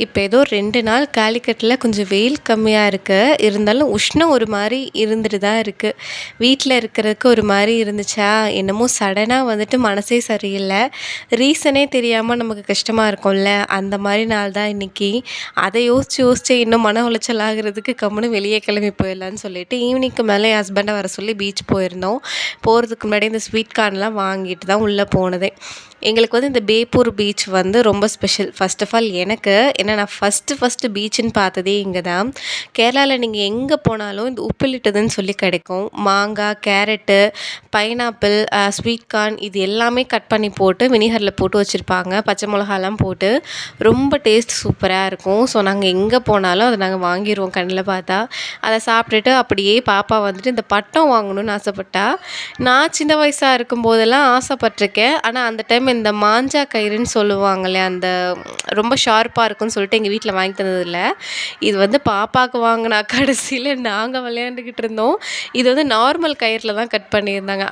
இப்போ ஏதோ 2 நாள் காலிக்கட்ல கொஞ்சம் வெயில் கம்மியா இருக்கு. இருந்தாலும் உஷ்ணம் ஒரு மாரி இருந்துட்டு தான் இருக்கு. வீட்ல இருக்கிறதுக்கு ஒரு மாரி இருந்துச்சா, என்னமோ சடனா வந்துட்டு மனசே சரியில்ல. ரீசனே தெரியாம நமக்கு கஷ்டமா இருக்கும்ல, அந்த மாரி நாள் தான் இன்னைக்கு. அத யோசிச்சு யோசிச்சு இன்னும் மன உளைச்சல் ஆகுறதுக்கு கம்முனு வெளிய கிளம்பி போயிடலான்னு சொல்லிட்டு, ஈவினிங்க்கு மேல என் ஹஸ்பண்ட வர சொல்லி பீச் போயிருந்தோம். போறதுக்கு முன்னாடி இந்த ஸ்வீட் கார்ன்லாம் வாங்கிட்டு தான் உள்ள போனதே. எங்களுக்கு வந்து இந்த பேப்பூர் பீச் வந்து ரொம்ப ஸ்பெஷல். ஃபர்ஸ்ட் ஆஃப் ஆல் எனக்கு ஏன்னா நான் ஃபஸ்ட்டு பீச்சுன்னு பார்த்ததே இங்க தான். கேரளால நீங்க எங்க போனாலும் இந்த உப்பிலிட்டதுன்னு சொல்லி கிடைக்கும். மாங்காய், கேரட்டு, பைனாப்பிள், ஸ்வீட் கார்ன் இது எல்லாமே கட் பண்ணி போட்டு வினிகர்ல போட்டு வச்சிருப்பாங்க. பச்சை மிளகாலாம் போட்டு ரொம்ப டேஸ்ட் சூப்பரா இருக்கும். ஸோ நாங்க எங்க போனாலும் அத நாங்க வாங்கிருவோம் கண்ல பார்த்தா. அத சாப்பிட்டுட்டு அப்படியே பாப்பா வந்துட்டு இந்த பட்டம் வாங்கணும்னு ஆசைப்பட்டா. நான் சின்ன வயசா இருக்கும்போதெல்லாம் ஆசைப்பட்டுருக்கேன். ஆனா அந்த டைம் இந்த மாஞ்சா கயிறுன்னு சொல்லுவாங்கல்ல, அந்த ரொம்ப ஷார்ப்பா இருக்கும்னு சொல்லிட்டு எங்க வீட்ல வாங்கி தந்ததில்ல. இது வந்து பாப்பாக்கு வாங்குனா கடைசியில நாங்க விளையாண்டுக்கிட்டு இருந்தோம். இது வந்து நார்மல் கயிறுல தான் கட் பண்ணியிருந்தாங்க.